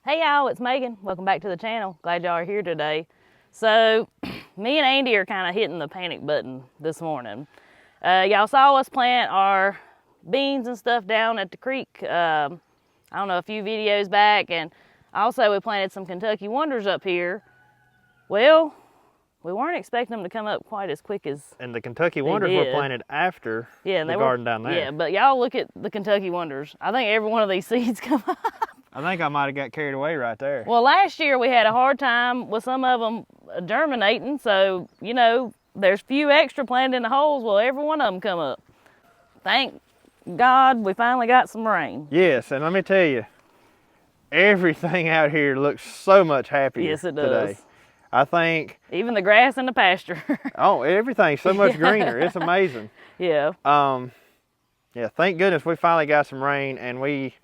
Hey y'all, it's Megan. Welcome back to the channel. Glad y'all are here today. So, me and Andy are kind of hitting the panic button this morning. Y'all saw us plant our beans and stuff down at the creek, I don't know, a few videos back, and also we planted some Kentucky Wonders up here. Well, we weren't expecting them to come up quite as quick as And the Kentucky Wonders were planted after the garden down there. Yeah, but y'all look at the Kentucky Wonders. I think every one of these seeds come up. I think I might have got carried away right there. Well, last year we had a hard time with some of them germinating, so, you know, there's few extra planted in the holes. Well, every one of them come up. Thank God we finally got some rain. Yes, and let me tell you, everything out here looks so much happier. Yes, it does. Today. I think even the grass in the pasture. Oh, everything's so much greener. It's amazing. Yeah. Yeah, thank goodness we finally got some rain, and we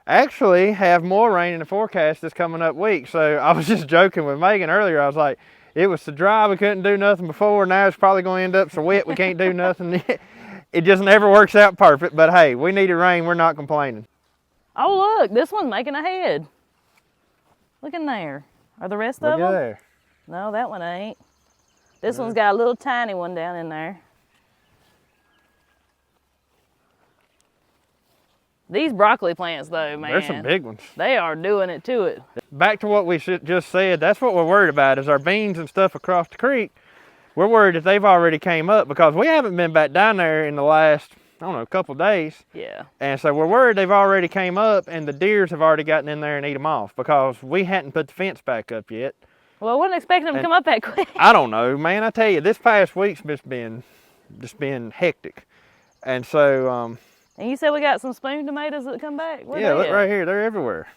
actually have more rain in the forecast this coming up week. So I was just joking with Megan earlier. I was like, it was so dry we couldn't do nothing before. Now it's probably going to end up so wet we can't do nothing. It just never works out perfect. But hey, we needed rain. We're not complaining. Oh, look, this one's making a head. Look in there. Are the rest of them? Look there. No, that one ain't. This one's got a little tiny one down in there. These broccoli plants, though, man. There's some big ones. They are doing it to it. Back to what we just said, that's what we're worried about is our beans and stuff across the creek. We're worried that they've already came up because we haven't been back down there in the last, I don't know, couple of days. Yeah. And so we're worried they've already came up and the deers have already gotten in there and eat them off because we hadn't put the fence back up yet. Well, I wasn't expecting them to come up that quick. I don't know, man. I tell you, this past week's just been hectic. And so, and you said we got some spoon tomatoes that come back? yeah, look right here. They're everywhere.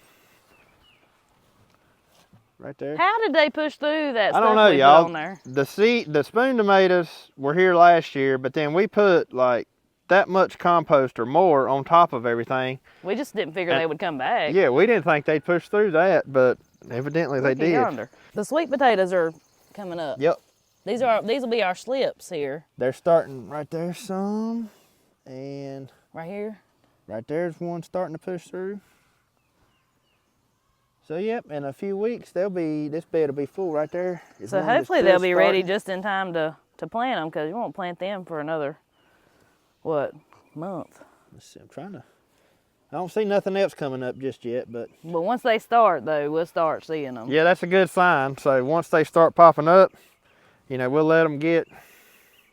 Right there. How did they push through that I stuff don't know, we put y'all. on there? The spoon tomatoes were here last year, but then we put like that much compost or more on top of everything. We just didn't figure they would come back. Yeah, we didn't think they'd push through that, but evidently they did. Yonder. The sweet potatoes are coming up. Yep. These will be our slips here. They're starting right there some, and right here. Right there's one starting to push through. So yep, in a few weeks this bed will be full right there. So hopefully they'll be ready just in time to plant them, because you won't plant them for another, what, month? Let's see, I don't see nothing else coming up just yet, but once they start though, we'll start seeing them. Yeah, that's a good sign. So once they start popping up, you know, we'll let them get,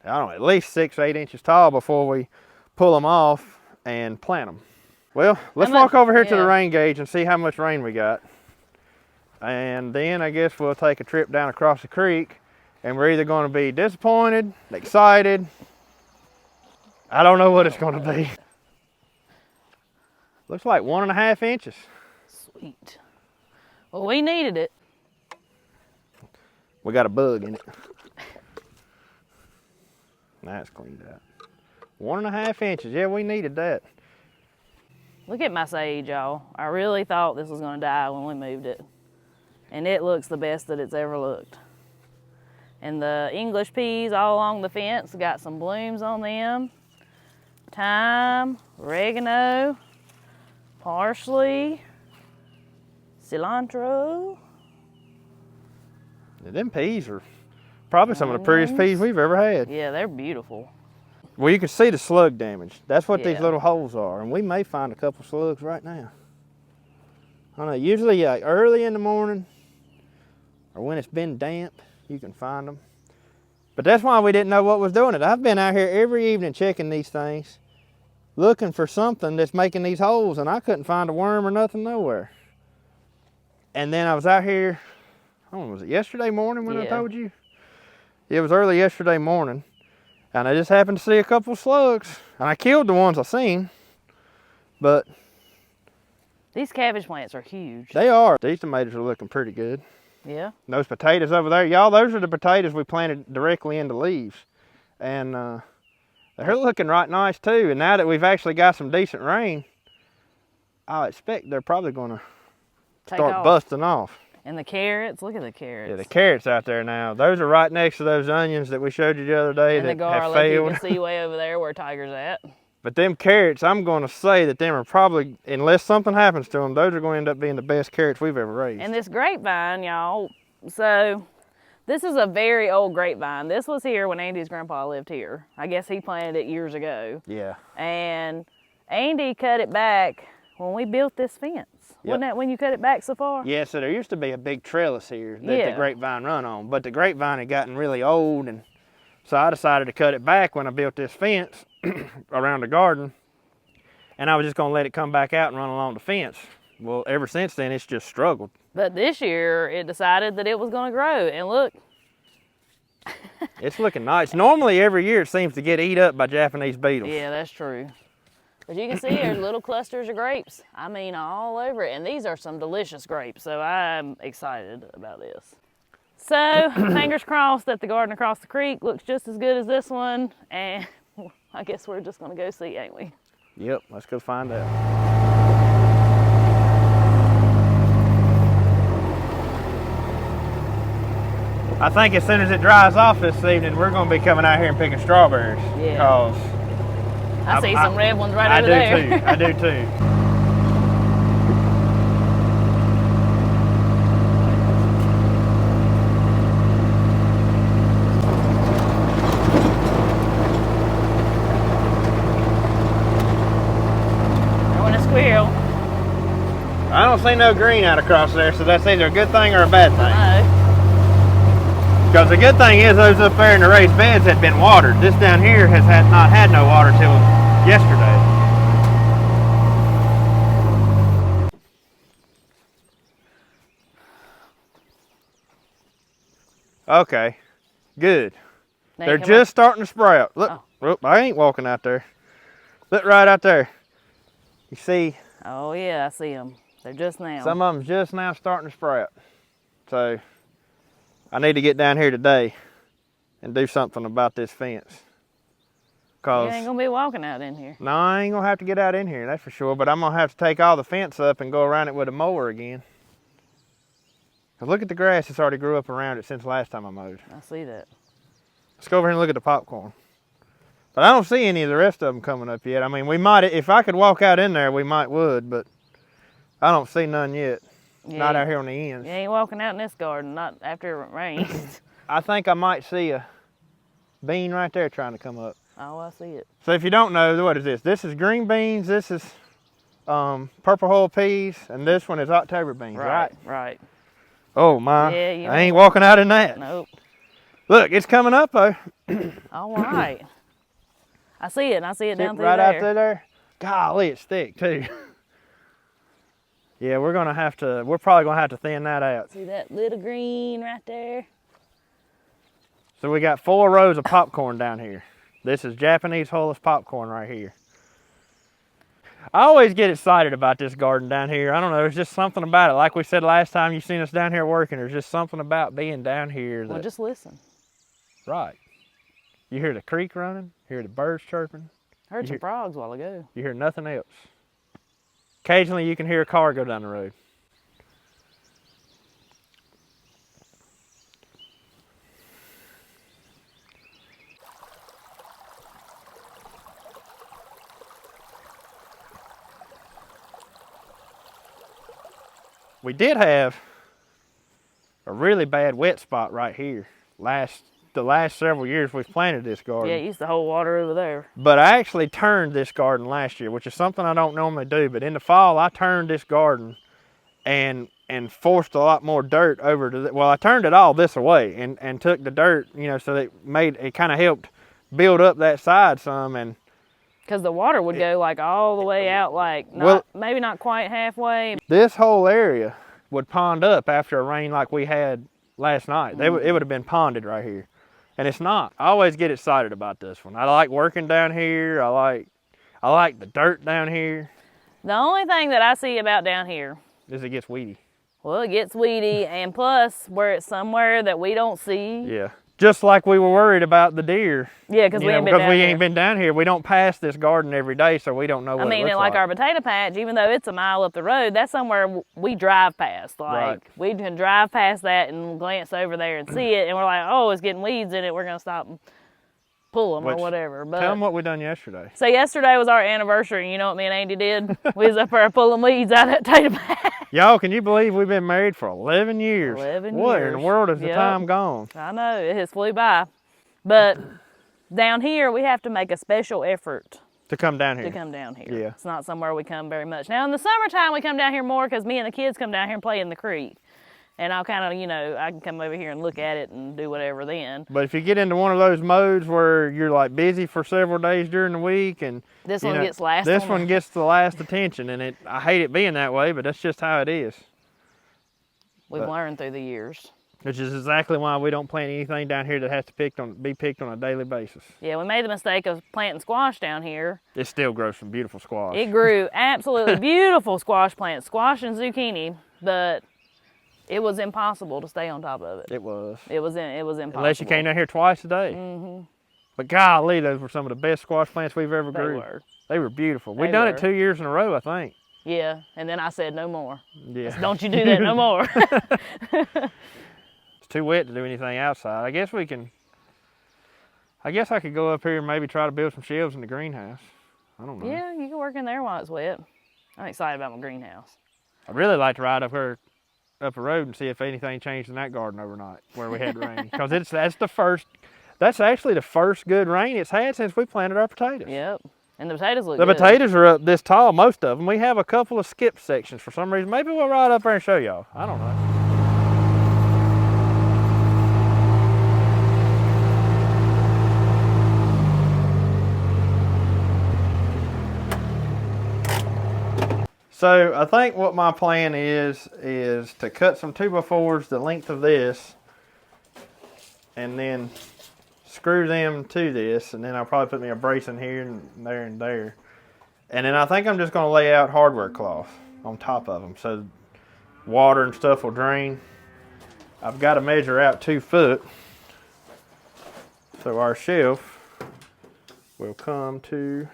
I don't know, at least 6 or 8 inches tall before we pull them off and plant them. Well, let's walk over here to the rain gauge and see how much rain we got. And then I guess we'll take a trip down across the creek, and we're either going to be disappointed, excited. I don't know what it's going to be. Looks like 1.5 inches. Sweet. Well, we needed it. We got a bug in it. That's cleaned out. 1.5 inches. Yeah, we needed that. Look at my sage, y'all. I really thought this was going to die when we moved it. And it looks the best that it's ever looked. And the English peas all along the fence got some blooms on them. Thyme, oregano, parsley, cilantro. Yeah, them peas are probably some of the prettiest peas we've ever had. Yeah, they're beautiful. Well, you can see the slug damage. That's what these little holes are. And we may find a couple slugs right now. I don't know, usually like early in the morning or when it's been damp, you can find them. But that's why we didn't know what was doing it. I've been out here every evening checking these things, looking for something that's making these holes, and I couldn't find a worm or nothing nowhere. And then I was out here, I don't know, was it yesterday morning when I told you? It was early yesterday morning. And I just happened to see a couple of slugs. And I killed the ones I seen. But these cabbage plants are huge. They are. These tomatoes are looking pretty good. Yeah. Those potatoes over there, y'all, those are the potatoes we planted directly into leaves. And they're looking right nice too. And now that we've actually got some decent rain, I expect they're probably going to start busting off. And the carrots, look at the carrots. Yeah, the carrots out there now. Those are right next to those onions that we showed you the other day that have failed. And the garlic, you can see way over there where Tiger's at. But them carrots, I'm going to say that them are probably, unless something happens to them, those are going to end up being the best carrots we've ever raised. And this grapevine, y'all, so this is a very old grapevine. This was here when Andy's grandpa lived here. I guess he planted it years ago. Yeah. And Andy cut it back when we built this fence. Yep. Wasn't that when you cut it back so far? Yeah, so there used to be a big trellis here that the grapevine run on. But the grapevine had gotten really old, and so I decided to cut it back when I built this fence around the garden. And I was just going to let it come back out and run along the fence. Well, ever since then, it's just struggled. But this year, it decided that it was going to grow. And look. It's looking nice. Normally, every year, it seems to get eat up by Japanese beetles. Yeah, that's true. But you can see there's little clusters of grapes. I mean, all over it. And these are some delicious grapes, so I'm excited about this. So, fingers crossed that the garden across the creek looks just as good as this one. And I guess we're just going to go see, ain't we? Yep, let's go find out. I think as soon as it dries off this evening, we're going to be coming out here and picking strawberries. Yeah. Because I see some red ones right over there. I do too. Throwing a squirrel. I don't see no green out across there, so that's either a good thing or a bad thing. Because the good thing is those up there in the raised beds had been watered. This down here has not had no water till yesterday. Okay, good. They're just starting to sprout. Look, I ain't walking out there. Look right out there. You see? Oh yeah, I see them. They're just now. Some of them just now starting to sprout. So I need to get down here today and do something about this fence. You ain't gonna be walking out in here. No, I ain't gonna have to get out in here, that's for sure. But I'm gonna have to take all the fence up and go around it with a mower again. Cause look at the grass that's already grew up around it since last time I mowed. I see that. Let's go over here and look at the popcorn. But I don't see any of the rest of them coming up yet. I mean, we might, if I could walk out in there, we would, but I don't see none yet. Yeah, not out here on the ends. You ain't walking out in this garden, not after it rains. I think I might see a bean right there trying to come up. Oh, I see it. So if you don't know, what is this? This is green beans, this is purple hull peas, and this one is October beans, right? Right. Oh my, yeah, I ain't walking out in that. Nope. Look, it's coming up though. All right. I see it, and I see it down through right there. Right out there. Golly, it's thick too. Yeah, we're probably gonna have to thin that out. See that little green right there? So we got 4 rows of popcorn down here. This is Japanese hulless popcorn right here. I always get excited about this garden down here. I don't know, there's just something about it. Like we said last time you seen us down here working, there's just something about being down here. Well, just listen. Right. You hear the creek running, you hear the birds chirping. I heard some frogs a while ago. You hear nothing else. Occasionally you can hear a car go down the road. We did have a really bad wet spot right here. The last several years we've planted this garden. Yeah, it used to hold water over there. But I actually turned this garden last year, which is something I don't normally do. But in the fall, I turned this garden and forced a lot more dirt over to well, I turned it all this away and took the dirt, so that it kind of helped build up that side some. And because the water would go like all the way out, like maybe not quite halfway. This whole area would pond up after a rain like we had last night. It would have been ponded right here. And it's not. I always get excited about this one. I like working down here. I like the dirt down here. The only thing that I see about down here is it gets weedy. Well, it gets weedy, and plus, where it's somewhere that we don't see. Yeah. Just like we were worried about the deer. Yeah, because we ain't been down here. We don't pass this garden every day, so we don't know what it looks like. Our potato patch, even though it's a mile up the road, that's somewhere we drive past. We can drive past that and glance over there and see it, and we're like, oh, it's getting weeds in it. We're going to stop and pull them or whatever. But tell them what we done yesterday. So yesterday was our anniversary. You know what me and Andy did? We was up there pulling weeds out of that tater bag. Y'all, can you believe we've been married for 11 years? 11 what years. in the world has the time gone? I know, it has flew by. But down here, we have to make a special effort to come down here. Yeah. It's not somewhere we come very much. Now, in the summertime, we come down here more because me and the kids come down here and play in the creek. And I'll kind of, you know, I can come over here and look at it and do whatever then. But if you get into one of those modes where you're like busy for several days during the week and this one gets last. This one gets the last attention, and I hate it being that way, but that's just how it is. We've learned through the years. Which is exactly why we don't plant anything down here that has to be picked on a daily basis. Yeah, we made the mistake of planting squash down here. It still grows some beautiful squash. It grew absolutely beautiful squash plants, squash and zucchini, but it was impossible to stay on top of it. It was. It was impossible. Unless you came down here twice a day. Mm-hmm. But golly, those were some of the best squash plants we've ever grew. They were beautiful. We've done it 2 years in a row, I think. Yeah, and then I said no more. Yeah. Don't you do that no more. It's too wet to do anything outside. I guess I could go up here and maybe try to build some shelves in the greenhouse. I don't know. Yeah, you can work in there while it's wet. I'm excited about my greenhouse. I'd really like to ride up the road and see if anything changed in that garden overnight where we had rain. Because that's actually the first good rain it's had since we planted our potatoes. Yep. And the potatoes look good. The potatoes are up this tall, most of them. We have a couple of skip sections for some reason. Maybe we'll ride up there and show y'all. I don't know. So I think what my plan is to cut some 2x4s the length of this and then screw them to this, and then I'll probably put me a brace in here and there and there. And then I think I'm just going to lay out hardware cloth on top of them so water and stuff will drain. I've got to measure out 2 foot. So our shelf will come to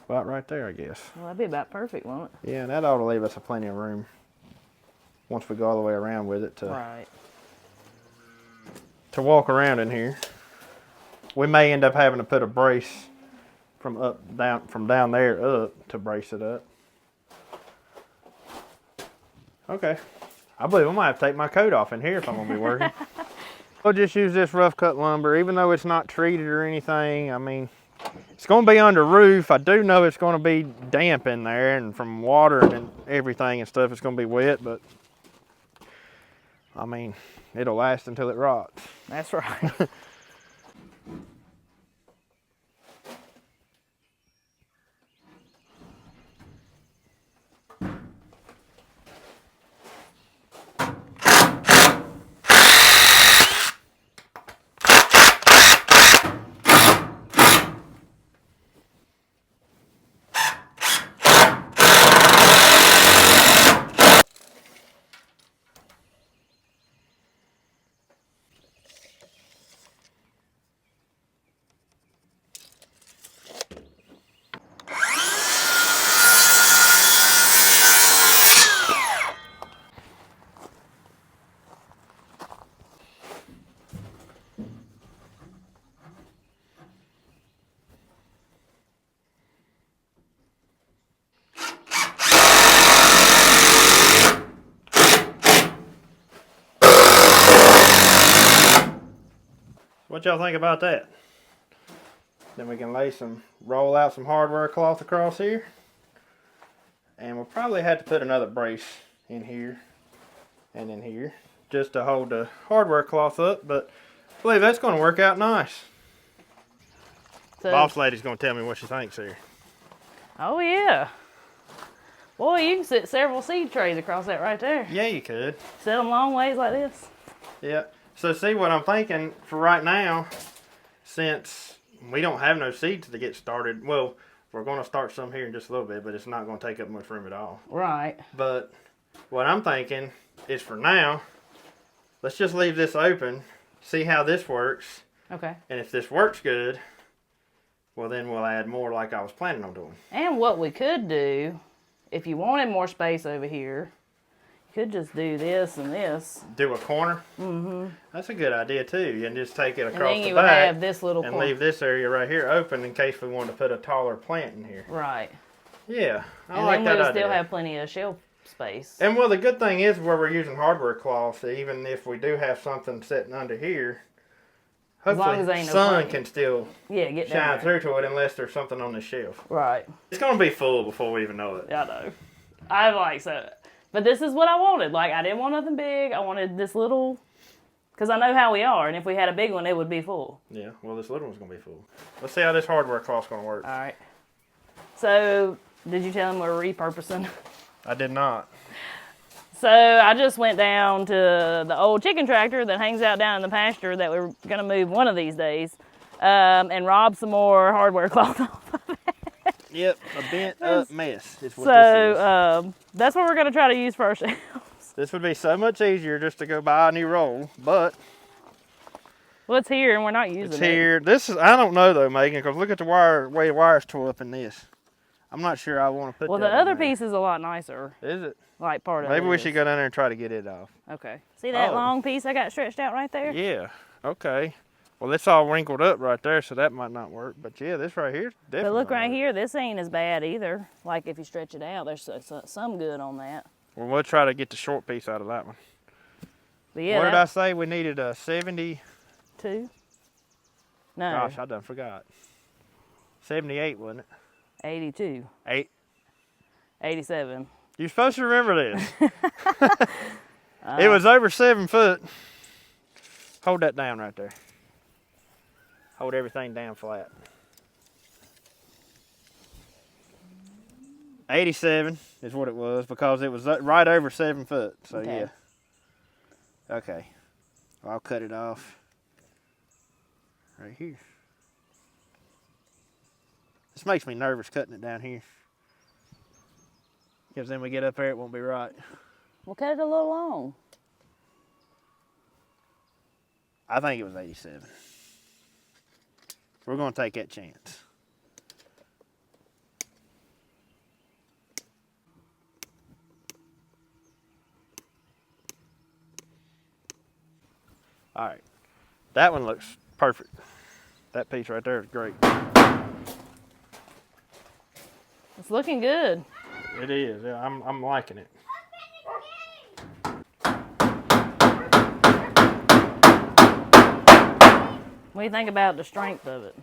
about right there, I guess. Well, that'd be about perfect, won't it? Yeah, and that ought to leave us plenty of room once we go all the way around with it to walk around in here. We may end up having to put a brace from down there up to brace it up. Okay. I believe I might have to take my coat off in here if I'm going to be working. We'll just use this rough cut lumber, even though it's not treated or anything. I mean, it's going to be under roof. I do know it's going to be damp in there, and from water and everything and stuff, it's going to be wet, but I mean, it'll last until it rots. That's right. What y'all think about that? Then we can roll out some hardware cloth across here. And we'll probably have to put another brace in here and in here just to hold the hardware cloth up, but I believe that's going to work out nice. So, Boss Lady's going to tell me what she thinks here. Oh yeah. Boy, you can sit several seed trays across that right there. Yeah, you could. Set them long ways like this. Yeah. So see what I'm thinking for right now, since we don't have no seeds to get started. Well, we're going to start some here in just a little bit, but it's not going to take up much room at all. Right. But what I'm thinking is for now, let's just leave this open, see how this works. Okay. And if this works good, well then we'll add more like I was planning on doing. And what we could do, if you wanted more space over here, Could just do this and this. Do a corner? Mm-hmm. That's a good idea too. And just take it across and then the you back have this little and corner. leave this area right here open in case we wanted to put a taller plant in here. Right. Yeah, I and like that idea. And then we'll still have plenty of shelf space. And well, the good thing is where we're using hardware cloths, even if we do have something sitting under here, hopefully the sun can still get shine through to it unless there's something on the shelf. Right. It's going to be full before we even know it. I know. I like so. But this is what I wanted. Like, I didn't want nothing big. I wanted this little, because I know how we are. And if we had a big one, it would be full. Yeah, well, this little one's going to be full. Let's see how this hardware cloth's going to work. All right. So, did you tell them we're repurposing? I did not. So, I just went down to the old chicken tractor that hangs out down in the pasture that we're going to move one of these days and rob some more hardware cloth off of it. Yep, a bent up mess is what this is. That's what we're going to try to use for our shelves. This would be so much easier just to go buy a new roll, but... Well, it's here and we're not using it. It's here. This is, I don't know though, Megan, because look at the way the wires tore up in this. I'm not sure I want to put that. Well, the other piece is a lot nicer. Is it? Like part of it. Maybe we should go down there and try to get it off. Okay. See that long piece I got stretched out right there? Yeah. Okay. Well, it's all wrinkled up right there, so that might not work. But yeah, this right here definitely. But look right here, this ain't as bad either. Like if you stretch it out, there's some good on that. Well, we'll try to get the short piece out of that one. But yeah, what did I say? We needed a 72? No. Gosh, I done forgot. 78, wasn't it? 82. 87. You're supposed to remember this. It was over 7 foot. Hold that down right there. Hold everything down flat. 87 is what it was because it was right over 7 foot. So okay. Yeah. Okay. I'll cut it off right here. This makes me nervous cutting it down here. Because then we get up there, it won't be right. We'll cut it a little long. I think it was 87. We're going to take that chance. All right. That one looks perfect. That piece right there is great. It's looking good. It is. Yeah, I'm liking it. What do you think about the strength of it?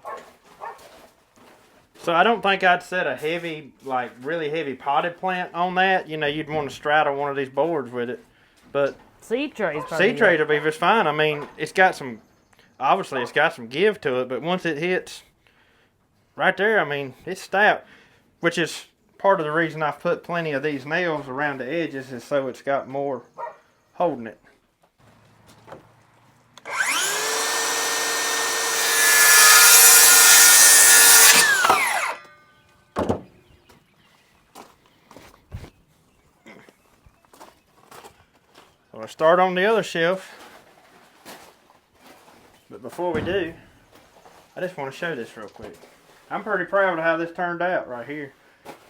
So I don't think I'd set a heavy, like really heavy potted plant on that. You know, you'd want to straddle one of these boards with it. But seed trays probably. Seed trays will be just fine. I mean, it's got some, obviously it's got some give to it, but once it hits right there, I mean, it's stout, which is part of the reason I've put plenty of these nails around the edges is so it's got more holding it. So I'll start on the other shelf, but before we do, I just want to show this real quick. I'm pretty proud of how this turned out right here.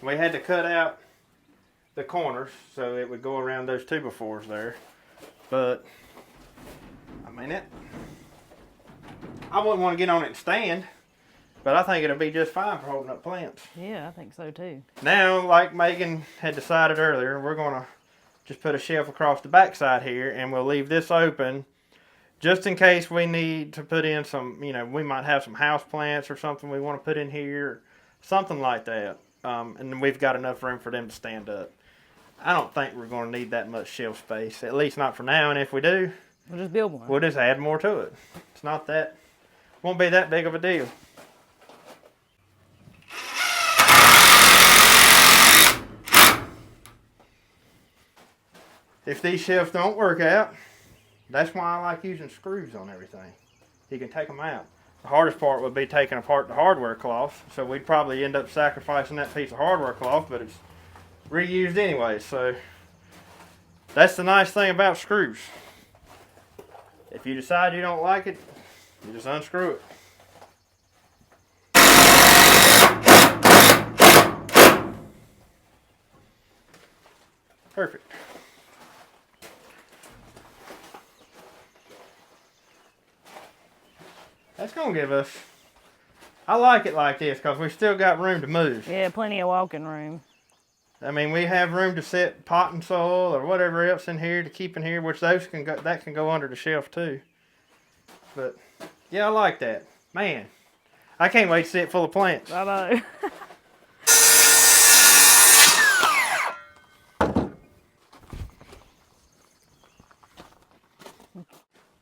We had to cut out the corners so it would go around those 2x4s there. But, I mean, I wouldn't want to get on it and stand, but I think it'll be just fine for holding up plants. Yeah, I think so too. Now, like Megan had decided earlier, we're going to just put a shelf across the backside here and we'll leave this open just in case we need to put in some, you know, we might have some house plants or something we want to put in here, something like that. And we've got enough room for them to stand up. I don't think we're going to need that much shelf space, at least not for now. And if we do, we'll just build one. We'll just add more to it. It's not that, won't be that big of a deal. If these shelves don't work out, that's why I like using screws on everything. You can take them out. The hardest part would be taking apart the hardware cloth, so we'd probably end up sacrificing that piece of hardware cloth, but it's reused anyway, so that's the nice thing about screws. If you decide you don't like it, you just unscrew it. Perfect. That's gonna give us, I like it like this because we still got room to move. Yeah, plenty of walking room. I mean, we have room to set pot and soil or whatever else in here to keep in here, which those can go, that can go under the shelf too. But yeah, I like that. Man, I can't wait to see it full of plants. I know.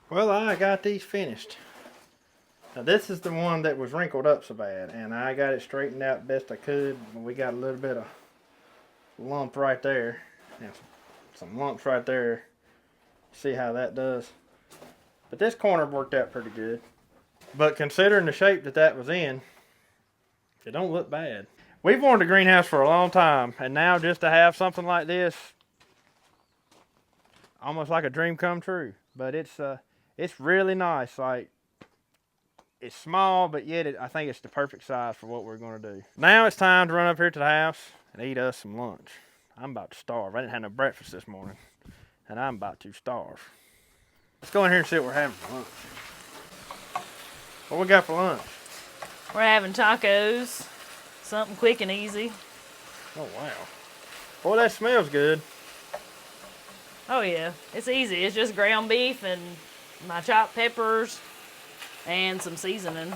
Well, I got these finished. Now this is the one that was wrinkled up so bad, and I got it straightened out best I could. We got a little bit of lump right there, and some lumps right there. See how that does. But this corner worked out pretty good. But considering the shape that that was in, it don't look bad. We've wanted a greenhouse for a long time, and now just to have something like this, almost like a dream come true. But it's really nice. Like, it's small, but yet I think it's the perfect size for what we're going to do. Now it's time to run up here to the house and eat us some lunch. I'm about to starve. I didn't have no breakfast this morning, and I'm about to starve. Let's go in here and see what we're having for lunch. What we got for lunch? We're having tacos. Something quick and easy. Oh, wow. Boy, that smells good. Oh, yeah. It's easy. It's just ground beef and my chopped peppers and some seasoning.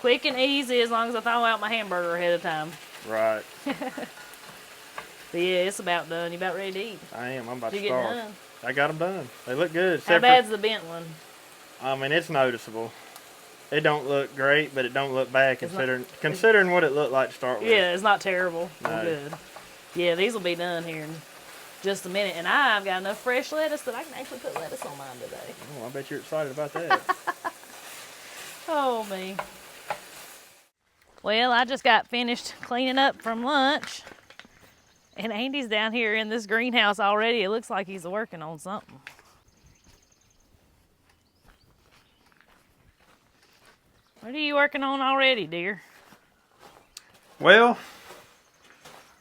Quick and easy as long as I thaw out my hamburger ahead of time. Right. But yeah, it's about done. You about ready to eat? I am. I'm about Did to you get starve. done? I got them done. They look good. How bad's the bent one? I mean, it's noticeable. It don't look great, but it don't look bad considering what it looked like to start with. Yeah, it's not terrible. No. Good. Yeah, these will be done here in just a minute. And I've got enough fresh lettuce that I can actually put lettuce on mine today. Oh, I bet you're excited about that. Oh, me. Well, I just got finished cleaning up from lunch. And Andy's down here in this greenhouse already. It looks like he's working on something. What are you working on already, dear? Well,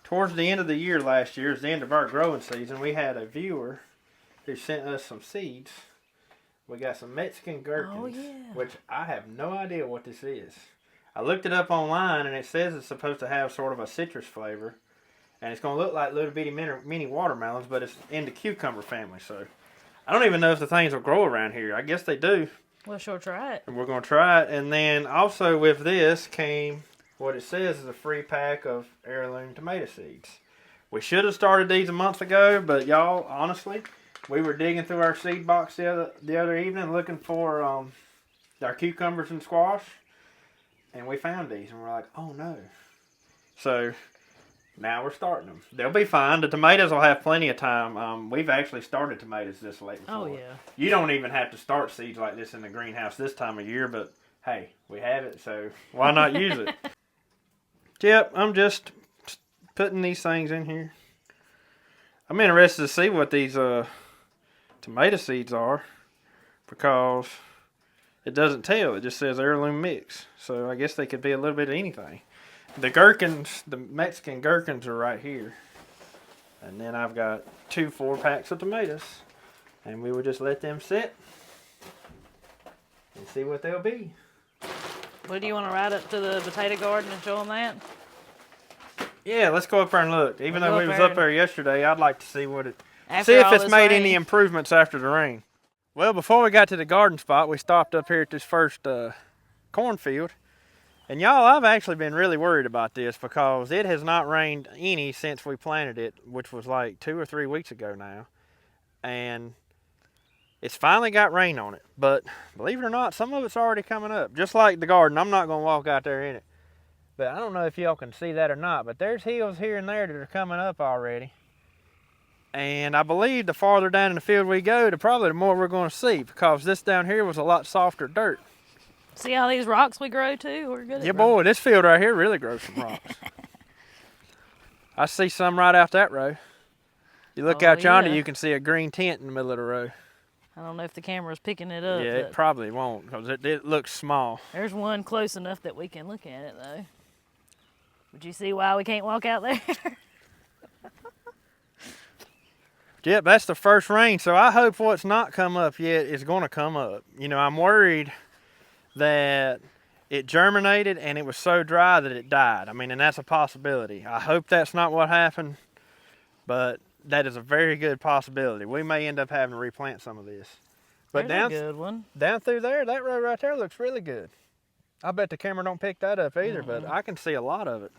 towards the end of the year last year, it's the end of our growing season, we had a viewer who sent us some seeds. We got some Mexican gherkins, Oh, yeah. which I have no idea what this is. I looked it up online, and it says it's supposed to have sort of a citrus flavor. And it's going to look like little bitty mini watermelons, but it's in the cucumber family. So I don't even know if the things will grow around here. I guess they do. We'll sure try it. And we're going to try it. And then also with this came what it says is a free pack of heirloom tomato seeds. We should have started these a month ago, but y'all, honestly, we were digging through our seed box the other evening looking for our cucumbers and squash. And we found these, and we're like, oh no. So now we're starting them. They'll be fine. The tomatoes will have plenty of time. We've actually started tomatoes this late before. Oh, yeah. You don't even have to start seeds like this in the greenhouse this time of year, but hey, we have it, so why not use it? Yep, I'm just putting these things in here. I'm interested to see what these tomato seeds are because it doesn't tell. It just says heirloom mix. So I guess they could be a little bit of anything. The gherkins, the Mexican gherkins are right here. And then I've got 2 4-packs of tomatoes. And we would just let them sit and see what they'll be. What do you want to ride up to the potato garden and show them that? Yeah, let's go up there and look. Even though we was up there yesterday, I'd like to see what it, After see if all it's this made rain. any improvements after the rain. Well, before we got to the garden spot, we stopped up here at this first cornfield. And y'all, I've actually been really worried about this because it has not rained any since we planted it, which was like 2 or 3 weeks ago now. And it's finally got rain on it. But believe it or not, some of it's already coming up. Just like the garden, I'm not going to walk out there in it. But I don't know if y'all can see that or not, but there's hills here and there that are coming up already. And I believe the farther down in the field we go, probably the more we're going to see because this down here was a lot softer dirt. See all these rocks we grow too? We're good at Yeah, boy, this field right here really grows some rocks. I see some right out that row. You look out yonder, you can see a green tent in the middle of the row. I don't know if the camera's picking it up. Yeah, it probably won't because it looks small. There's one close enough that we can look at it though. Would you see why we can't walk out there? Yep, that's the first rain, so I hope what's not come up yet is going to come up. You know, I'm worried that it germinated and it was so dry that it died. I mean, and that's a possibility. I hope that's not what happened, but that is a very good possibility. We may end up having to replant some of this. But There's a good one. Down through there, that row right there looks really good. I bet the camera don't pick that up either, but I can see a lot of it.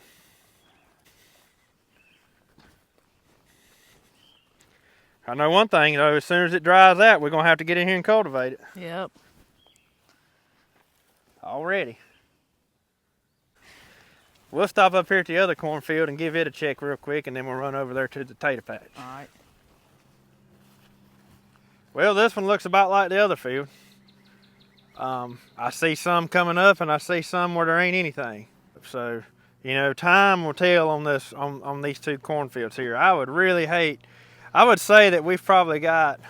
I know one thing though, as soon as it dries out, we're gonna have to get in here and cultivate it. Yep. Already. We'll stop up here at the other cornfield and give it a check real quick, and then we'll run over there to the potato patch. All right. Well, this one looks about like the other field. I see some coming up and I see some where there ain't anything. So, you know, time will tell on this, on these two cornfields here. I would say that we've probably got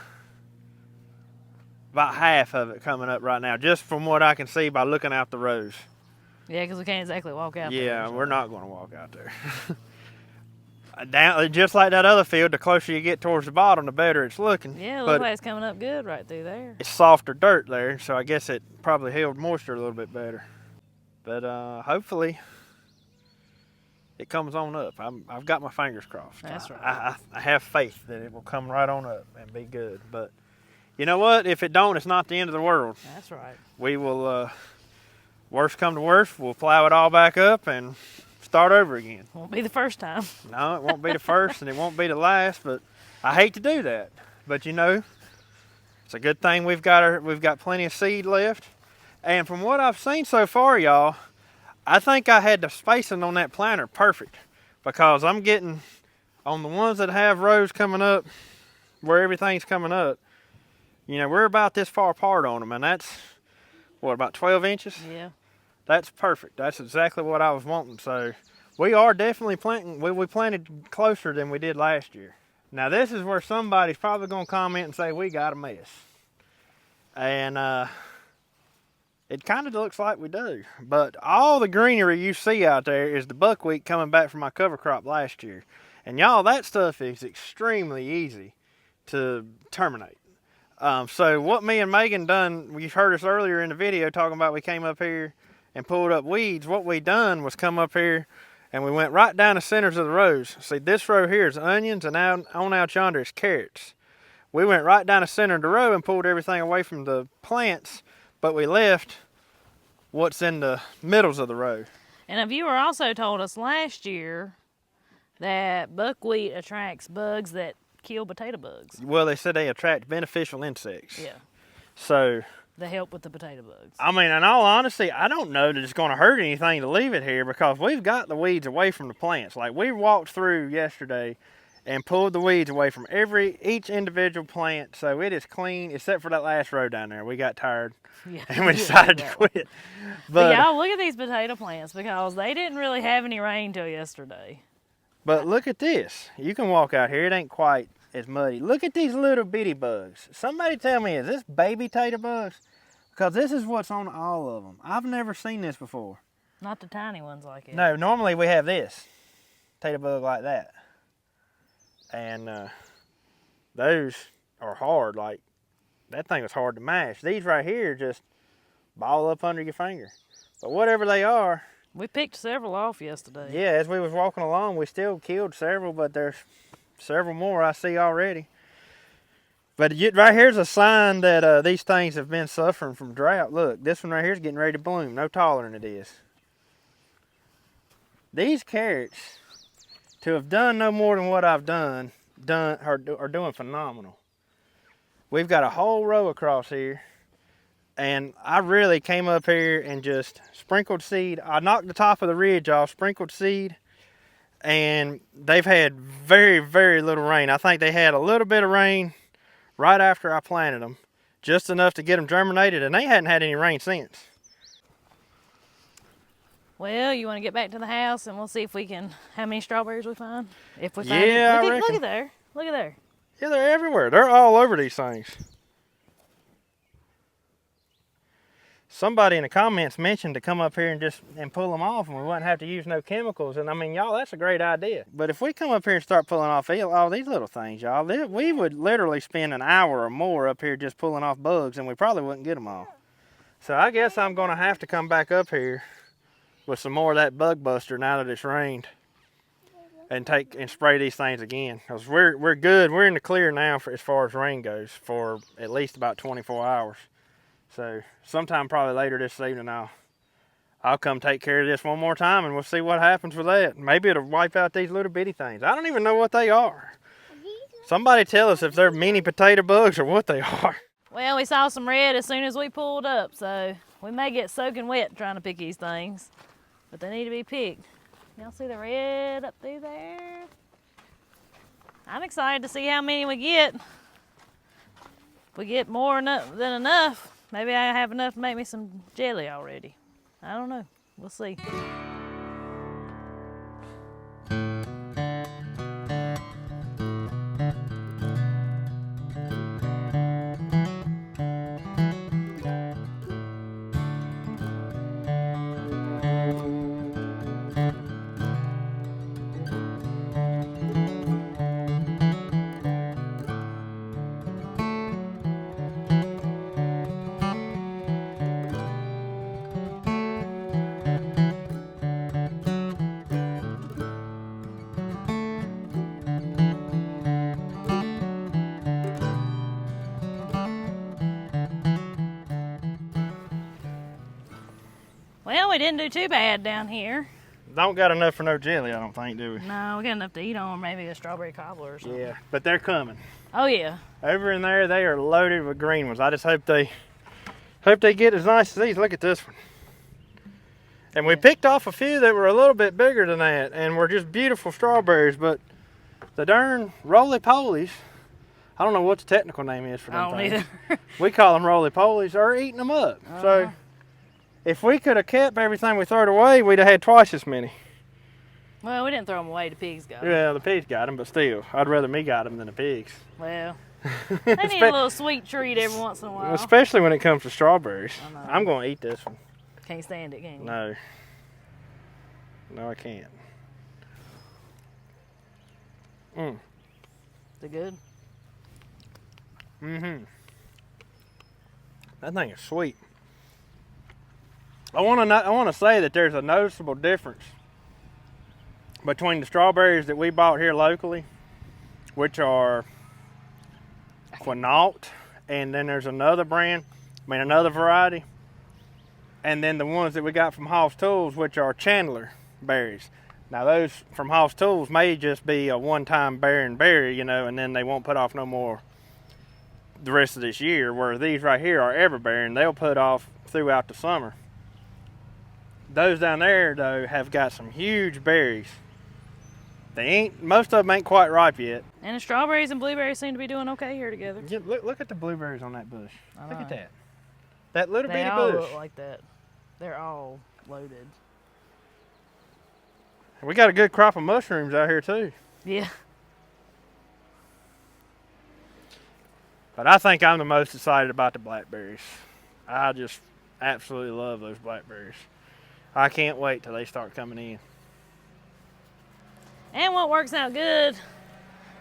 about half of it coming up right now, just from what I can see by looking out the rows. Yeah, because we can't exactly walk out there. Yeah, we're not going to walk out there. Down, just like that other field, the closer you get towards the bottom, the better it's looking. Yeah, it looks like it's coming up good right through there. It's softer dirt there, so I guess it probably held moisture a little bit better. But hopefully it comes on up. I've got my fingers crossed. That's right. I have faith that it will come right on up and be good. But you know what? If it don't, it's not the end of the world. That's right. We will, worst come to worst, we'll plow it all back up and start over again. Won't be the first time. No, it won't be the first and it won't be the last, but I hate to do that. But you know, it's a good thing we've got plenty of seed left. And from what I've seen so far, y'all, I think I had the spacing on that planter perfect, because I'm getting on the ones that have rows coming up where everything's coming up, you know, we're about this far apart on them, and that's what, about 12 inches? Yeah. That's perfect. That's exactly what I was wanting. So we are definitely planting. We planted closer than we did last year. Now this is where somebody's probably going to comment and say we got a mess. And it kind of looks like we do. But all the greenery you see out there is the buckwheat coming back from my cover crop last year. And y'all, that stuff is extremely easy to terminate. So what me and Megan done, you've heard us earlier in the video talking about we came up here and pulled up weeds. What we done was come up here and we went right down the centers of the rows. See, this row here is onions, and on out yonder is carrots. We went right down the center of the row and pulled everything away from the plants, but we left what's in the middles of the row. And a viewer also told us last year that buckwheat attracts bugs that kill potato bugs. Well, they said they attract beneficial insects. Yeah. So they help with the potato bugs. I mean, in all honesty, I don't know that it's going to hurt anything to leave it here, because we've got the weeds away from the plants. Like, we walked through yesterday and pulled the weeds away from each individual plant, so it is clean, except for that last row down there. We got tired and we decided to quit. But y'all, look at these potato plants, because they didn't really have any rain till yesterday. But look at this. You can walk out here. It ain't quite as muddy. Look at these little bitty bugs. Somebody tell me, is this baby tater bugs? Because this is what's on all of them. I've never seen this before. Not the tiny ones like it. No, normally we have this. Tater bug like that. And those are hard. Like, that thing was hard to mash. These right here just ball up under your finger. But whatever they are. We picked several off yesterday. Yeah, as we was walking along, we still killed several, but there's several more I see already. But right here's a sign that these things have been suffering from drought. Look, this one right here is getting ready to bloom, no taller than it is. These carrots, to have done no more than what I've done are doing phenomenal. We've got a whole row across here, and I really came up here and just sprinkled seed. I knocked the top of the ridge off, sprinkled seed, and they've had very, very little rain. I think they had a little bit of rain right after I planted them, just enough to get them germinated, and they hadn't had any rain since. Well, you want to get back to the house and we'll see if we can, how many strawberries we find? If we find yeah, look at there. Look at there. Yeah, they're everywhere. They're all over these things. Somebody in the comments mentioned to come up here and pull them off, and we wouldn't have to use no chemicals. And I mean, y'all, that's a great idea. But if we come up here and start pulling off all these little things, y'all, we would literally spend an hour or more up here just pulling off bugs, and we probably wouldn't get them all. So I guess I'm gonna have to come back up here with some more of that bug buster now that it's rained, and spray these things again. Cause we're good. We're in the clear now for as far as rain goes for at least about 24 hours. So sometime probably later this evening I'll come take care of this one more time and we'll see what happens with that. Maybe it'll wipe out these little bitty things. I don't even know what they are. Somebody tell us if they're mini potato bugs or what they are. Well, we saw some red as soon as we pulled up, so we may get soaking wet trying to pick these things, but they need to be picked. Y'all see the red up through there? I'm excited to see how many we get. If we get more than enough, maybe I have enough to make me some jelly already. I don't know. We'll see. Well, we didn't do too bad down here. Don't got enough for no jelly, I don't think, do we? No, we got enough to eat on, maybe a strawberry cobbler or something. Yeah, but they're coming. Oh yeah. Over in there, they are loaded with green ones. I just hope they get as nice as these. Look at this one. And we picked off a few that were a little bit bigger than that and were just beautiful strawberries, but the darn roly-polies, I don't know what the technical name is for them things. I don't either. We call them roly-polies, are eating them up. So if we could have kept everything we threw away, we'd have had twice as many. Well, we didn't throw them away. The pigs got them. Yeah, the pigs got them, but still, I'd rather me got them than the pigs. Well, they need a little sweet treat every once in a while. Especially when it comes to strawberries. I'm going to eat this one. Can't stand it, can you? No. No, I can't. Is it good? Mm-hmm. That thing is sweet. I want to say that there's a noticeable difference between the strawberries that we bought here locally, which are Quinault, and then there's another variety, and then the ones that we got from Hoss Tools, which are Chandler berries. Now those from Hoss Tools may just be a one-time bearing berry, you know, and then they won't put off no more the rest of this year, where these right here are ever bearing. They'll put off throughout the summer. Those down there, though, have got some huge berries. Most of them ain't quite ripe yet. And the strawberries and blueberries seem to be doing okay here together. Yeah, look at the blueberries on that bush. Look at that. That little bitty bush. They all look like that. They're all loaded. We got a good crop of mushrooms out here, too. Yeah. But I think I'm the most excited about the blackberries. I just absolutely love those blackberries. I can't wait till they start coming in. And what works out good,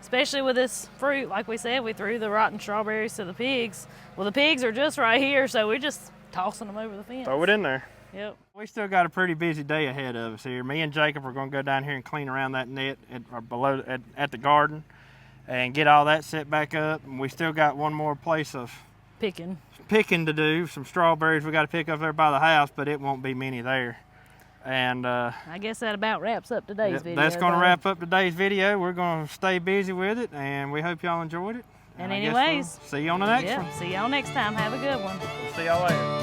especially with this fruit, like we said, we threw the rotten strawberries to the pigs. Well, the pigs are just right here, so we're just tossing them over the fence. Throw it in there. Yep. We still got a pretty busy day ahead of us here. Me and Jacob are going to go down here and clean around that net at the garden and get all that set back up. And we still got one more place of picking to do. Some strawberries we got to pick up there by the house, but it won't be many there. And I guess that about wraps up today's video. That's going to wrap up today's video. We're going to stay busy with it, and we hope y'all enjoyed it. And anyways, we'll see you on the next one. See y'all next time. Have a good one. We'll see y'all later.